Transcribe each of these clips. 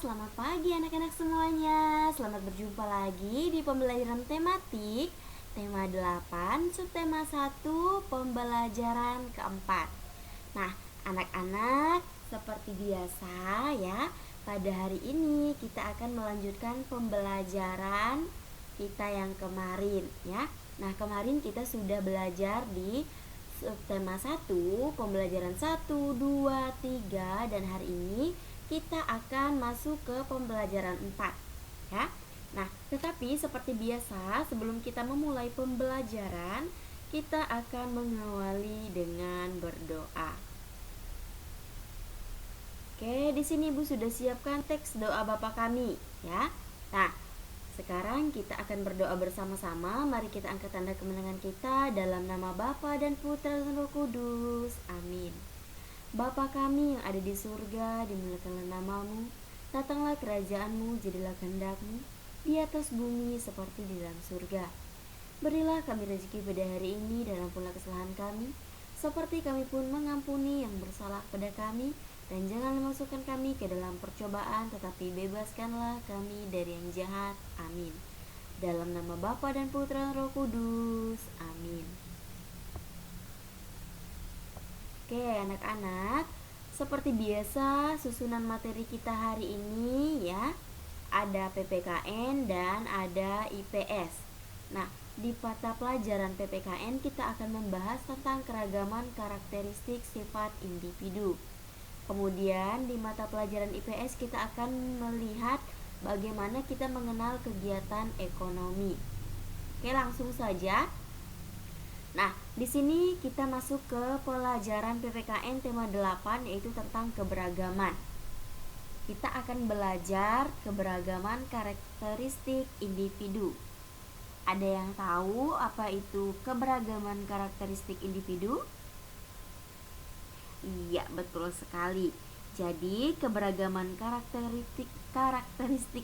selamat pagi anak-anak semuanya. Selamat berjumpa lagi di pembelajaran tematik tema 8, subtema 1, pembelajaran keempat. Nah, anak-anak, seperti biasa ya, pada hari ini kita akan melanjutkan pembelajaran kita yang kemarin ya. Nah, kemarin kita sudah belajar di subtema 1, pembelajaran 1, 2, 3, dan hari ini kita akan masuk ke pembelajaran 4 ya. Nah, tetapi seperti biasa sebelum kita memulai pembelajaran, kita akan mengawali dengan berdoa. Oke, di sini Ibu sudah siapkan teks doa Bapa kami ya. Nah, sekarang kita akan berdoa bersama-sama. Mari kita angkat tanda kemenangan kita dalam nama Bapa dan Putra dan Roh Kudus. Amin. Bapa kami yang ada di surga, dimuliakanlah namamu, datanglah kerajaanmu, jadilah kehendakmu, di atas bumi seperti di dalam surga. Berilah kami rezeki pada hari ini, dan ampunilah kesalahan kami, seperti kami pun mengampuni yang bersalah pada kami, dan janganlah masukkan kami ke dalam percobaan, tetapi bebaskanlah kami dari yang jahat. Amin. Dalam nama Bapa dan Putra dan Roh Kudus. Amin. Oke anak-anak, seperti biasa susunan materi kita hari ini ya, ada PPKN dan ada IPS. Nah, di mata pelajaran PPKN kita akan membahas tentang keragaman karakteristik sifat individu. Kemudian di mata pelajaran IPS kita akan melihat bagaimana kita mengenal kegiatan ekonomi. Oke, langsung saja. Nah, di sini kita masuk ke pelajaran PPKN tema 8, yaitu tentang keberagaman. Kita akan belajar keberagaman karakteristik individu. Ada yang tahu apa itu keberagaman karakteristik individu? Iya, betul sekali. Jadi, keberagaman karakteristik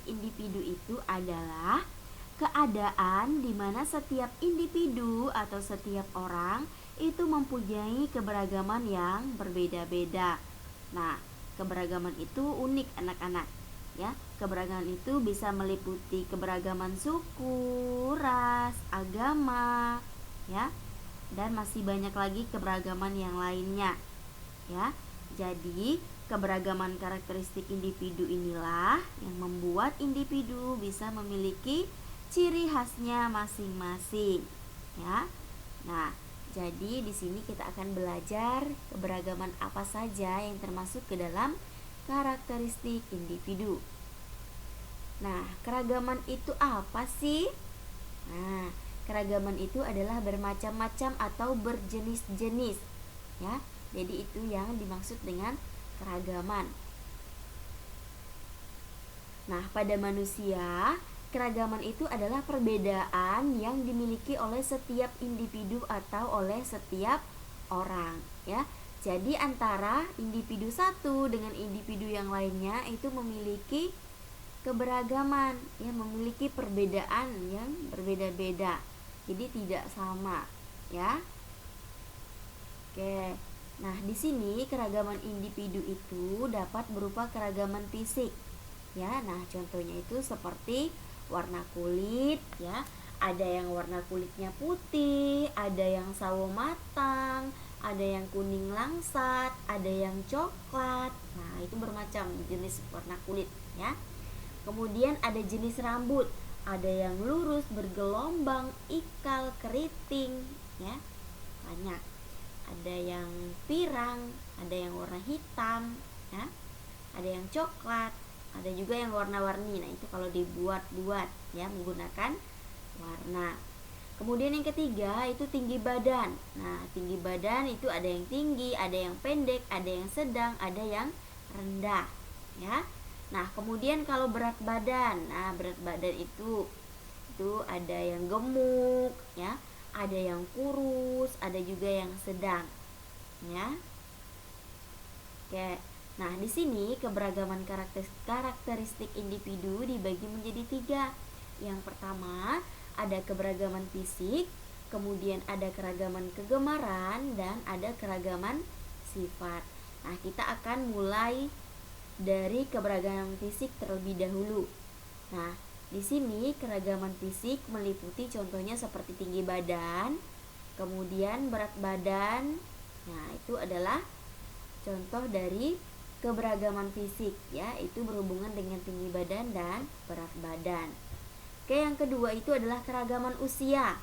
individu itu adalah keadaan di mana setiap individu atau setiap orang itu mempunyai keberagaman yang berbeda-beda. Nah, keberagaman itu unik anak-anak ya. Keberagaman itu bisa meliputi keberagaman suku, ras, agama ya, dan masih banyak lagi keberagaman yang lainnya ya. Jadi keberagaman karakteristik individu inilah yang membuat individu bisa memiliki ciri khasnya masing-masing ya. Nah, jadi di sini kita akan belajar keberagaman apa saja yang termasuk ke dalam karakteristik individu. Nah, keragaman itu apa sih? Nah, keragaman itu adalah bermacam-macam atau berjenis-jenis ya. Jadi itu yang dimaksud dengan keragaman. Nah, pada manusia, keragaman itu adalah perbedaan yang dimiliki oleh setiap individu atau oleh setiap orang ya. Jadi antara individu satu dengan individu yang lainnya itu memiliki keberagaman ya, memiliki perbedaan yang berbeda-beda. Jadi tidak sama ya. Oke. Nah, di sini keragaman individu itu dapat berupa keragaman fisik ya. Nah, contohnya itu seperti warna kulit ya. Ada yang warna kulitnya putih, ada yang sawo matang, ada yang kuning langsat, ada yang coklat. Nah, itu bermacam jenis warna kulit ya. Kemudian ada jenis rambut, ada yang lurus, bergelombang, ikal, keriting ya. Banyak. Ada yang pirang, ada yang warna hitam ya. Ada yang coklat, ada juga yang warna-warni. Nah, itu kalau dibuat-buat ya, menggunakan warna. Kemudian yang ketiga itu tinggi badan. Nah, tinggi badan itu ada yang tinggi, ada yang pendek, ada yang sedang, ada yang rendah ya. Nah, kemudian kalau berat badan. Nah, berat badan itu ada yang gemuk ya, ada yang kurus, ada juga yang sedang ya. Oke. Nah, di sini keberagaman karakteristik individu dibagi menjadi 3. Yang pertama, ada keberagaman fisik, kemudian ada keragaman kegemaran, dan ada keragaman sifat. Nah, kita akan mulai dari keberagaman fisik terlebih dahulu. Nah, di sini keragaman fisik meliputi contohnya seperti tinggi badan, kemudian berat badan. Nah, itu adalah contoh dari keberagaman fisik ya, itu berhubungan dengan tinggi badan dan berat badan. Oke, yang kedua itu adalah keragaman usia.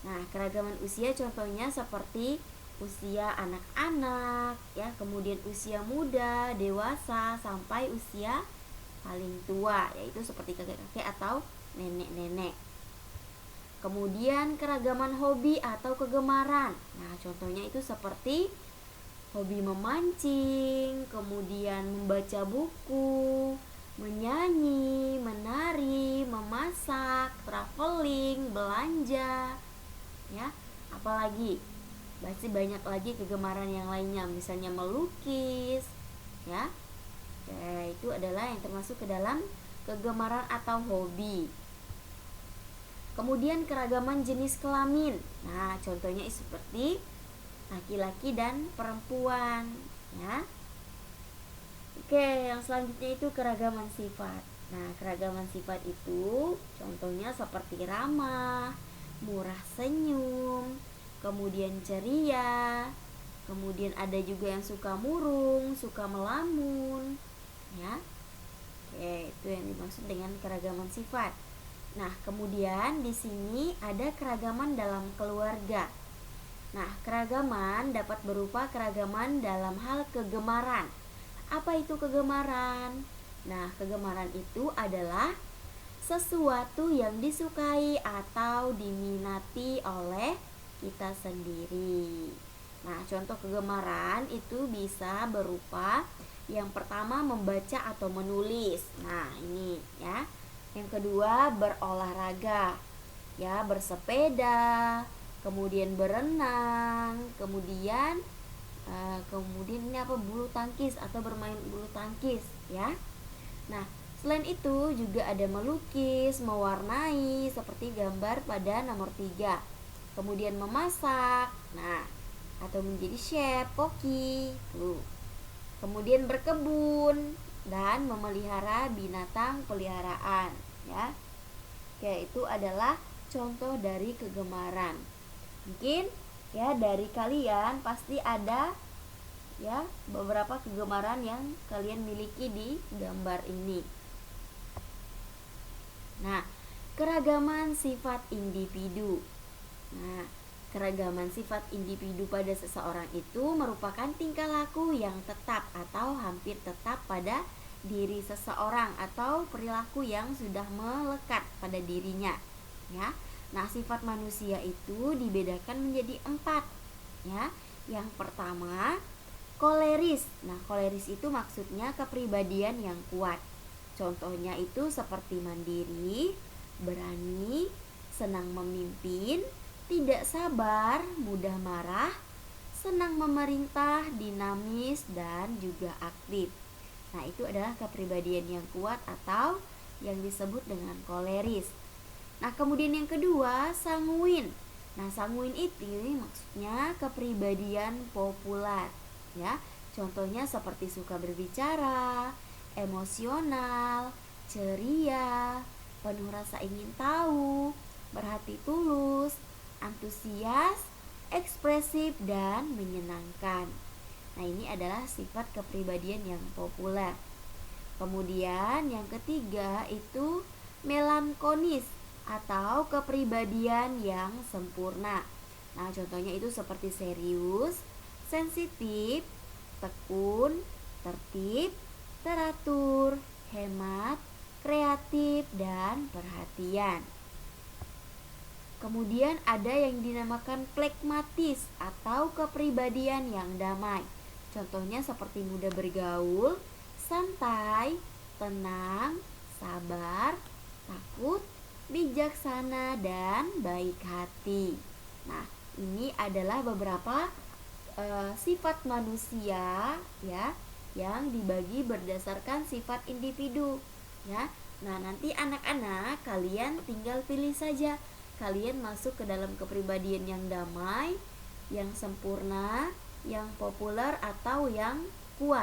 Nah, keragaman usia contohnya seperti usia anak-anak ya, kemudian usia muda, dewasa, sampai usia paling tua, yaitu seperti kakek-kakek atau nenek-nenek. Kemudian keragaman hobi atau kegemaran. Nah, contohnya itu seperti hobi memancing, kemudian membaca buku, menyanyi, menari, memasak, traveling, belanja, ya. Apalagi masih banyak lagi kegemaran yang lainnya, misalnya melukis, ya. Itu adalah yang termasuk ke dalam kegemaran atau hobi. Kemudian keragaman jenis kelamin. Nah, contohnya seperti laki-laki dan perempuan, ya. Oke, yang selanjutnya itu keragaman sifat. Nah, keragaman sifat itu contohnya seperti ramah, murah senyum, kemudian ceria, kemudian ada juga yang suka murung, suka melamun, ya. Oke, itu yang dimaksud dengan keragaman sifat. Nah, kemudian di sini ada keragaman dalam keluarga. Nah, keragaman dapat berupa keragaman dalam hal kegemaran. Apa itu kegemaran? Nah, kegemaran itu adalah sesuatu yang disukai atau diminati oleh kita sendiri. Nah, contoh kegemaran itu bisa berupa yang pertama membaca atau menulis. Nah, ini ya. Yang kedua berolahraga, ya, bersepeda, kemudian berenang, kemudian ini apa, bulu tangkis atau bermain bulu tangkis, ya. Nah, selain itu juga ada melukis, mewarnai seperti gambar pada nomor 3. Kemudian memasak, nah, atau menjadi chef, koki, tuh. Kemudian berkebun dan memelihara binatang peliharaan, ya. Oke, itu adalah contoh dari kegemaran. Mungkin ya dari kalian pasti ada ya beberapa kegemaran yang kalian miliki di gambar ini. Nah, keragaman sifat individu. Nah, keragaman sifat individu pada seseorang itu merupakan tingkah laku yang tetap atau hampir tetap pada diri seseorang atau perilaku yang sudah melekat pada dirinya, ya. Nah, sifat manusia itu dibedakan menjadi 4, ya. Yang pertama, koleris. Nah, koleris itu maksudnya kepribadian yang kuat. Contohnya itu seperti mandiri, berani, senang memimpin, tidak sabar, mudah marah, senang memerintah, dinamis, dan juga aktif. Nah, itu adalah kepribadian yang kuat atau yang disebut dengan koleris. Nah, kemudian yang kedua, sanguin. Nah, sanguin itu maksudnya kepribadian populer, ya. Contohnya seperti suka berbicara, emosional, ceria, penuh rasa ingin tahu, berhati tulus, antusias, ekspresif, dan menyenangkan. Nah, ini adalah sifat kepribadian yang populer. Kemudian yang ketiga itu melankolis atau kepribadian yang sempurna. Nah, contohnya itu seperti serius, sensitif, tekun, tertib, teratur, hemat, kreatif, dan perhatian. Kemudian ada yang dinamakan flegmatis atau kepribadian yang damai. Contohnya seperti mudah bergaul, santai, tenang, sabar, takut, bijaksana, dan baik hati. Nah, ini adalah beberapa sifat manusia ya yang dibagi berdasarkan sifat individu, ya. Nah, nanti anak-anak kalian tinggal pilih saja kalian masuk ke dalam kepribadian yang damai, yang sempurna, yang populer, atau yang kuat.